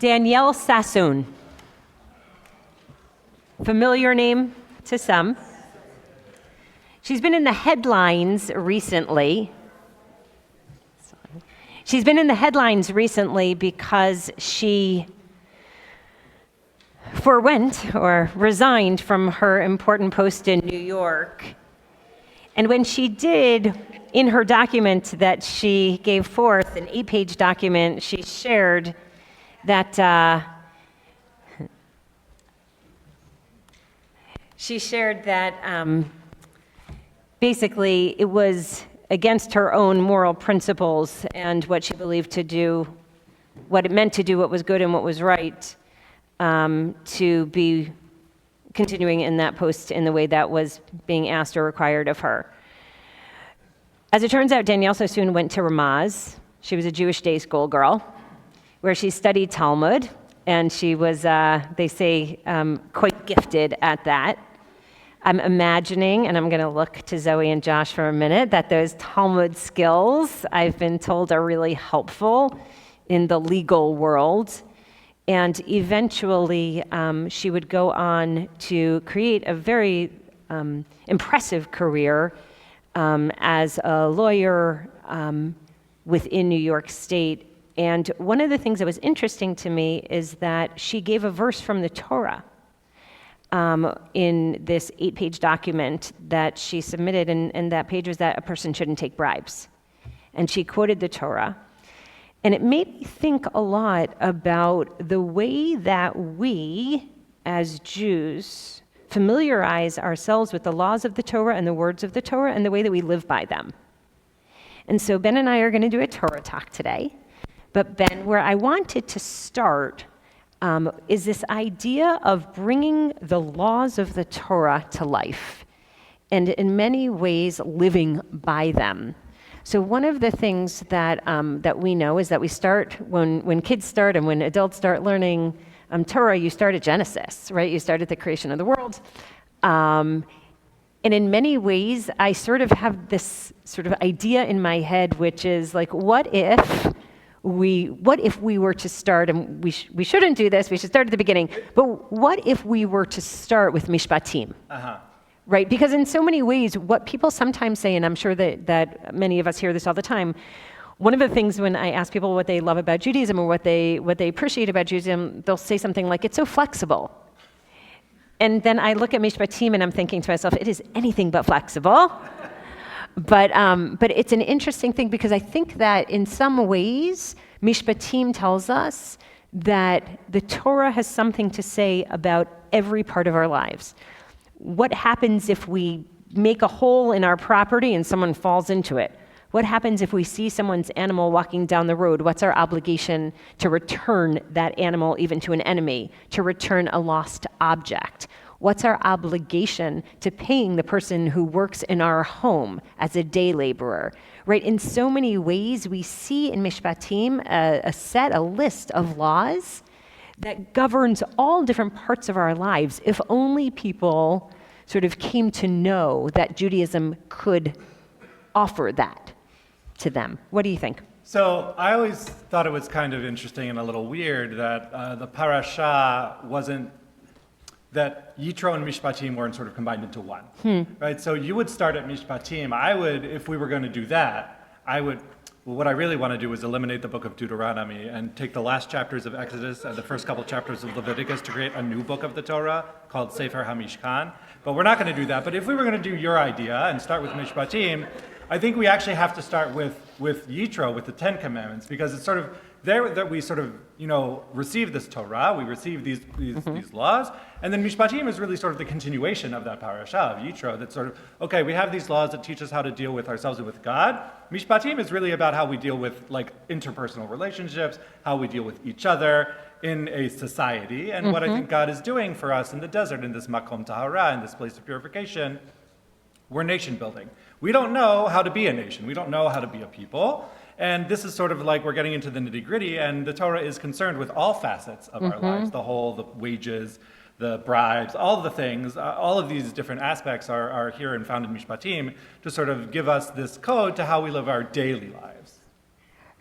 Danielle Sassoon. Familiar name to some. She's been in the headlines recently. Because she forwent or resigned from her important post in New York. And when she did, in her document that she gave forth, an 8-page document, she shared that basically it was against her own moral principles and what she believed to do, what it meant to do what was good and what was right, to be continuing in that post in the way that was being asked or required of her. As it turns out, Danielle Sassoon went to Ramaz. She was a Jewish day school girl, where she studied Talmud, and she was, they say, quite gifted at that. I'm imagining, and I'm going to look to Zoe and Josh for a minute, that those Talmud skills, I've been told, are really helpful in the legal world. And eventually, she would go on to create a very impressive career as a lawyer within New York State. And one of the things that was interesting to me is that she gave a verse from the Torah in this 8-page document that she submitted, and that page was that a person shouldn't take bribes. And she quoted the Torah. And it made me think a lot about the way that we, as Jews, familiarize ourselves with the laws of the Torah and the words of the Torah and the way that we live by them. And so Ben and I are going to do a Torah talk today. But Ben, where I wanted to start is this idea of bringing the laws of the Torah to life, and in many ways living by them. So one of the things that we know is that we start, when kids start and when adults start learning Torah, you start at Genesis, right? You start at the creation of the world. And in many ways, I sort of have this sort of idea in my head, which is like, what if we were to start, and we shouldn't do this, we should start at the beginning, but what if we were to start with Mishpatim? Right? Because in so many ways, what people sometimes say, and I'm sure that many of us hear this all the time, one of the things when I ask people what they love about Judaism or what they appreciate about Judaism, they'll say something like, it's so flexible. And then I look at Mishpatim and I'm thinking to myself, it is anything but flexible. But it's an interesting thing because I think that in some ways, Mishpatim tells us that the Torah has something to say about every part of our lives. What happens if we make a hole in our property and someone falls into it? What happens if we see someone's animal walking down the road? What's our obligation to return that animal even to an enemy, to return a lost object? What's our obligation to paying the person who works in our home as a day laborer? Right? In so many ways, we see in Mishpatim a list of laws that governs all different parts of our lives, if only people sort of came to know that Judaism could offer that to them. What do you think? So I always thought it was kind of interesting and a little weird that the parasha wasn't, that Yitro and Mishpatim weren't sort of combined into one, right? So you would start at Mishpatim. I would, if we were going to do that, what I really want to do is eliminate the book of Deuteronomy and take the last chapters of Exodus and the first couple chapters of Leviticus to create a new book of the Torah called Sefer HaMishkan. But we're not going to do that. But if we were going to do your idea and start with Mishpatim, I think we actually have to start with Yitro, with the Ten Commandments, because it's sort of there that we sort of, receive this Torah, we receive these laws, and then Mishpatim is really sort of the continuation of that parasha of Yitro, that's sort of, okay, we have these laws that teach us how to deal with ourselves and with God. Mishpatim is really about how we deal with interpersonal relationships, how we deal with each other in a society, and what I think God is doing for us in the desert, in this makom tahara, in this place of purification. We're nation building. We don't know how to be a nation. We don't know how to be a people. And this is sort of like we're getting into the nitty-gritty, and the Torah is concerned with all facets of our lives, the wages, the bribes, all of the things, all of these different aspects are here and found in Mishpatim to sort of give us this code to how we live our daily lives.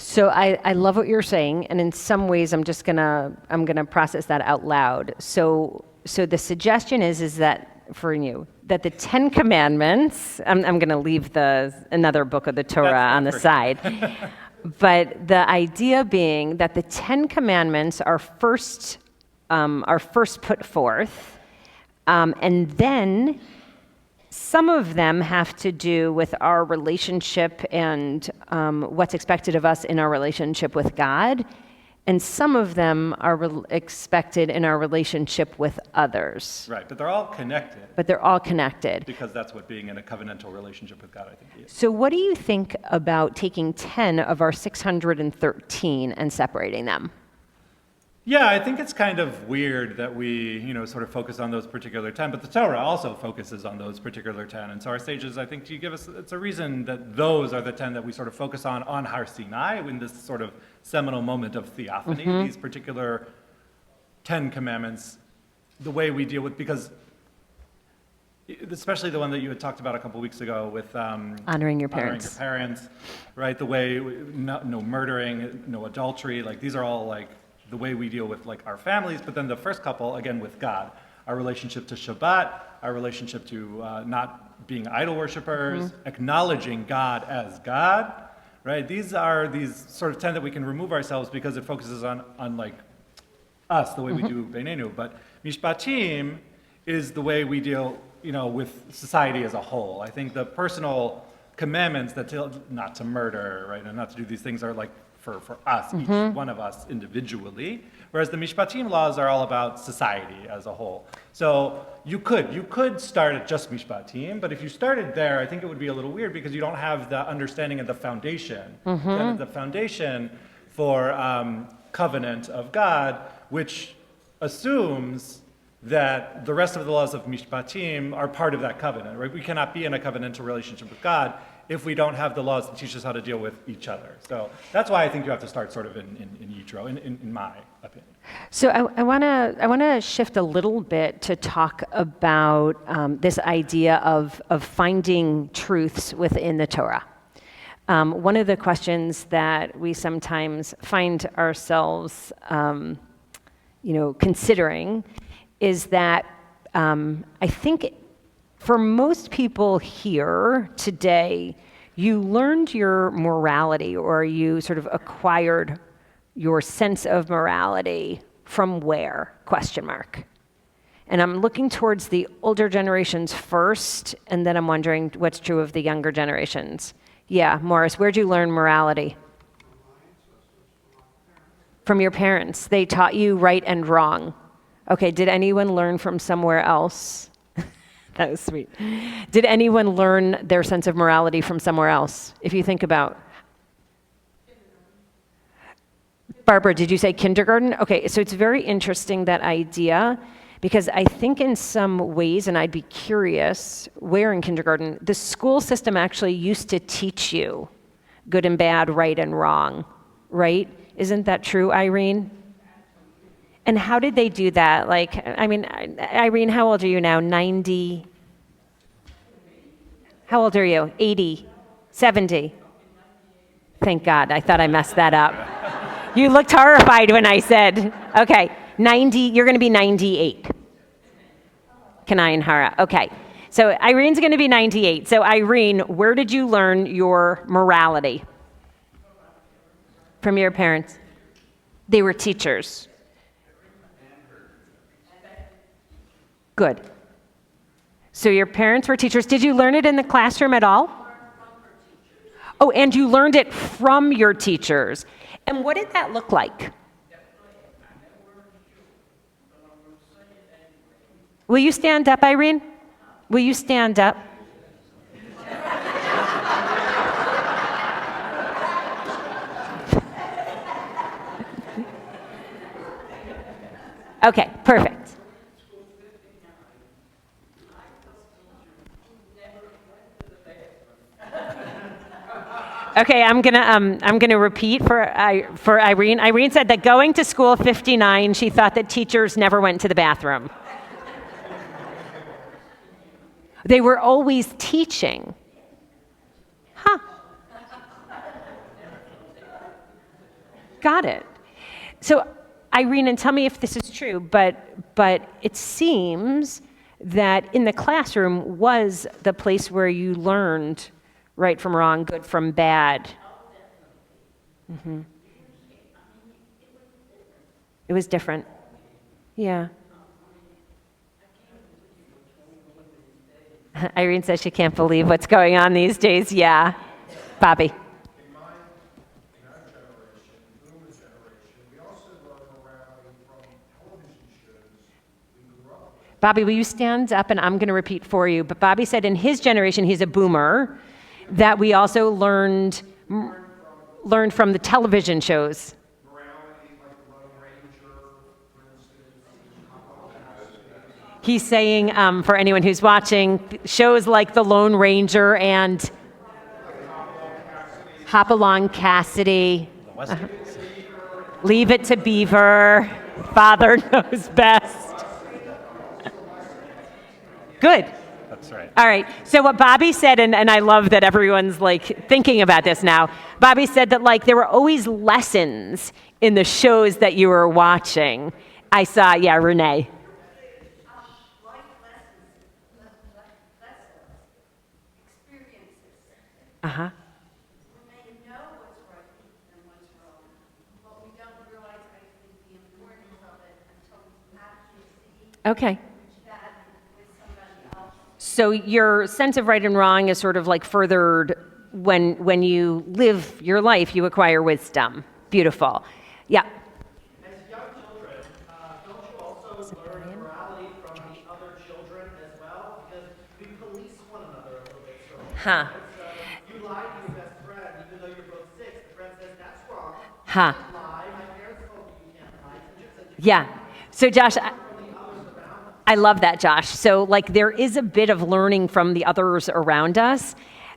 So I love what you're saying, and in some ways I'm gonna process that out loud. So the suggestion is that for you that the Ten Commandments, I'm gonna leave another book of the Torah on the side, but the idea being that the Ten Commandments are first put forth, and then some of them have to do with our relationship and what's expected of us in our relationship with God, and some of them are expected in our relationship with others. Right, but they're all connected. But they're all connected. Because that's what being in a covenantal relationship with God, I think, is. So what do you think about taking 10 of our 613 and separating them? Yeah, I think it's kind of weird that we, sort of focus on those particular 10, but the Torah also focuses on those particular 10. And so our sages, I think, it's a reason that those are the 10 that we sort of focus on Har Sinai in this sort of seminal moment of theophany, these particular 10 commandments, the way we deal with, because especially the one that you had talked about a couple weeks ago with honoring your parents. Right? The way, no murdering, no adultery, like these are all like the way we deal with like our families, but then the first couple, again, with God, our relationship to Shabbat, our relationship to not being idol worshipers, acknowledging God as God, right? These are these sort of 10 that we can remove ourselves because it focuses on like us, the way we do Beinenu. But Mishpatim is the way we deal, with society as a whole. I think the personal commandments that tell not to murder, right, and not to do these things are like for us, each one of us individually, whereas the Mishpatim laws are all about society as a whole. So you could start at just Mishpatim, but if you started there, I think it would be a little weird because you don't have the understanding of the foundation. Kind of the foundation for covenant of God, which assumes that the rest of the laws of Mishpatim are part of that covenant, right? We cannot be in a covenantal relationship with God if we don't have the laws that teach us how to deal with each other. So that's why I think you have to start sort of in Yitro, in my opinion. So I want to shift a little bit to talk about this idea of finding truths within the Torah. One of the questions that we sometimes find ourselves, considering is that I think for most people here today, you learned your morality, or you sort of acquired your sense of morality from where? ? And I'm looking towards the older generations first, and then I'm wondering what's true of the younger generations. Yeah, Morris, where'd you learn morality? From your parents. They taught you right and wrong. Okay, did anyone learn from somewhere else? That was sweet. Did anyone learn their sense of morality from somewhere else? If you think about. Barbara, did you say kindergarten? Okay, so it's very interesting, that idea, because I think in some ways, and I'd be curious, where in kindergarten, the school system actually used to teach you good and bad, right and wrong, right? Isn't that true, Irene? And how did they do that? Like, I mean, Irene, how old are you now? 90? How old are you? 80? 70? Thank God, I thought I messed that up. You looked horrified when I said, okay, 90, you're gonna be 98. Kanai and Hara, okay. So Irene's gonna be 98. So Irene, where did you learn your morality? From your parents? They were teachers. Good. So your parents were teachers. Did you learn it in the classroom at all? Oh, and you learned it from your teachers. And what did that look like? Will you stand up, Irene? Will you stand up? Okay, perfect. Okay, I'm gonna repeat for Irene. Irene said that going to school 59, she thought that teachers never went to the bathroom. They were always teaching. Huh. Got it. So, Irene, and tell me if this is true, but it seems that in the classroom was the place where you learned right from wrong, good from bad. Mm-hmm. It was different. Yeah. Irene says she can't believe what's going on these days. Yeah. Bobby. In our generation, boomer generation, we also learn morality from television shows we grew up with. Bobby, will you stand up, and I'm going to repeat for you. But Bobby said in his generation, he's a boomer, that we also learned from the television shows. Morality, like the Lone Ranger, for instance. He's saying, for anyone who's watching, shows like The Lone Ranger and Hopalong Cassidy, Leave It to Beaver, Father Knows Best. Good. That's right. All right. So what Bobby said, and I love that everyone's like thinking about this now. Bobby said that like there were always lessons in the shows that you were watching. I saw, Renee. Life lessons, experiences. Uh-huh. We may know what's right and what's wrong, but we don't realize, I think, the importance of it until we actually see Okay. that with somebody else. So your sense of right and wrong is sort of like furthered when you live your life, you acquire wisdom. Beautiful. Yeah. As young children, don't you also learn morality from the other children as well? Because we police one another a little bit. Huh. So you lie to your best friend, even though you're both 6. The friend says, that's wrong. Huh. You can't lie. My parents told me you can't lie. Teacher said you Yeah. So Josh, I love that, Josh. So like there is a bit of learning from the others around us,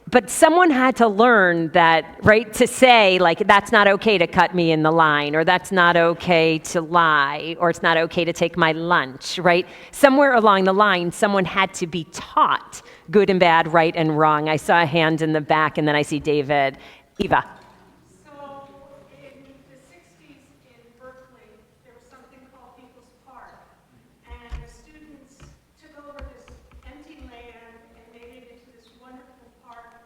but someone had to learn that, right, to say like that's not okay to cut me in the line, or that's not okay to lie, or it's not okay to take my lunch, right? Somewhere along the line, someone had to be taught good and bad, right and wrong. I saw a hand in the back, and then I see David. Eva. So in the 60s in Berkeley, there was something called People's Park. And the students took over this empty land and made it into this wonderful park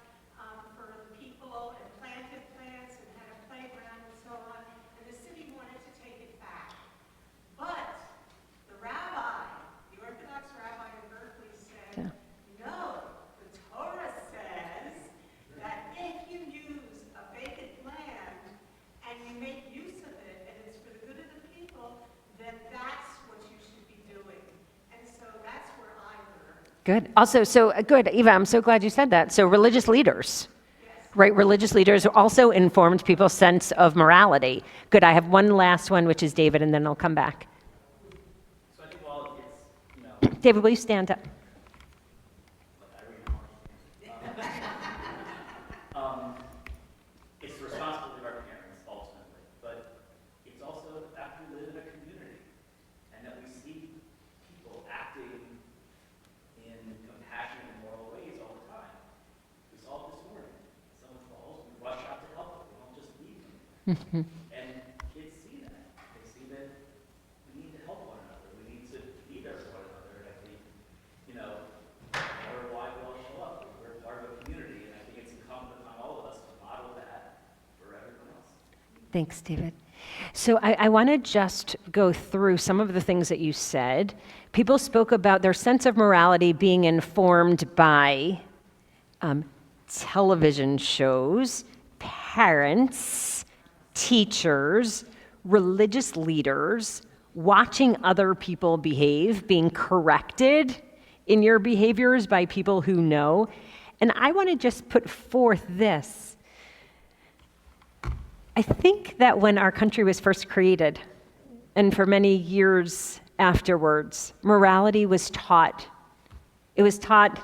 for the people, and planted plants and had a playground and so on. And the city wanted to take it back. But the rabbi, the Orthodox rabbi in Berkeley said, no, the Torah says that if you use a vacant land and you make use of it and it's for the good of the people, then that's what you should be doing. And so that's where I learned. Good. Also, so good, Eva, I'm so glad you said that. So religious leaders, right? Religious leaders also informed people's sense of morality. Good. I have one last one, which is David, and then I'll come back. So I think while it's, David, will you stand up? it's the responsibility of our parents ultimately, but it's also the fact we live in a community and that we see people acting in compassionate and moral ways all the time. We saw it this morning. Someone falls, we rush out to help them. We don't just leave them. And kids see that. They see that we need to help one another. We need to be there for one another. And I think, part of why we all show up. We're part of a community, and I think it's incumbent upon all of us to model that for everyone else. Thanks, David. So I want to just go through some of the things that you said. People spoke about their sense of morality being informed by television shows, parents, teachers, religious leaders, watching other people behave, being corrected in your behaviors by people who know. And I want to just put forth this. I think that when our country was first created, and for many years afterwards, morality was taught. It was taught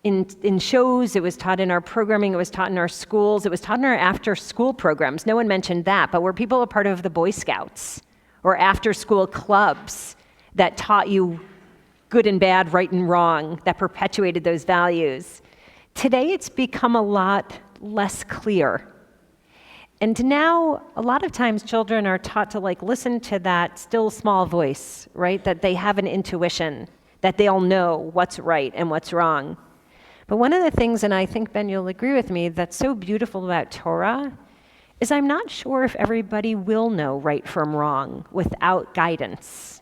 in shows, it was taught in our programming, it was taught in our schools, it was taught in our after-school programs. No one mentioned that, but were people a part of the Boy Scouts or after-school clubs that taught you good and bad, right and wrong, that perpetuated those values? Today, it's become a lot less clear. And now, a lot of times children are taught to listen to that still small voice, right? That they have an intuition, that they'll know what's right and what's wrong. But one of the things, and I think, Ben, you'll agree with me, that's so beautiful about Torah is I'm not sure if everybody will know right from wrong without guidance.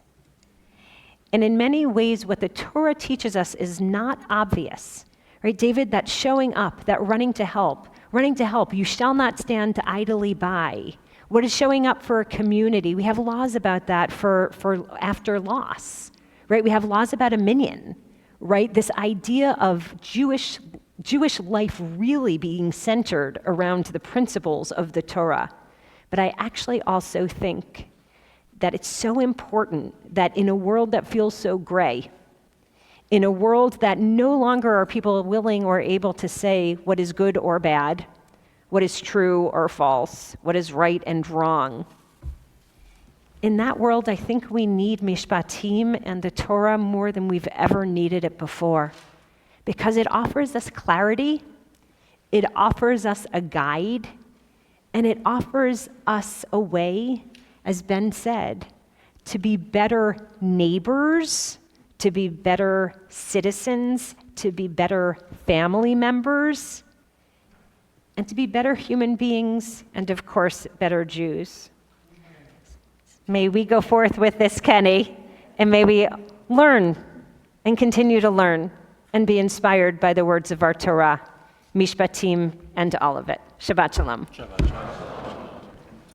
And in many ways, what the Torah teaches us is not obvious, right? David, that showing up, that running to help, you shall not stand idly by. What is showing up for a community? We have laws about that for after loss, right? We have laws about a minyan, right? This idea of Jewish life really being centered around the principles of the Torah. But I actually also think that it's so important that in a world that feels so gray, in a world that no longer are people willing or able to say what is good or bad, what is true or false, what is right and wrong. In that world, I think we need Mishpatim and the Torah more than we've ever needed it before, because it offers us clarity, it offers us a guide, and it offers us a way, as Ben said, to be better neighbors, to be better citizens, to be better family members, and to be better human beings, and of course, better Jews. May we go forth with this, Kenny, and may we learn and continue to learn and be inspired by the words of our Torah, Mishpatim, and all of it. Shabbat Shalom. Shabbat shalom.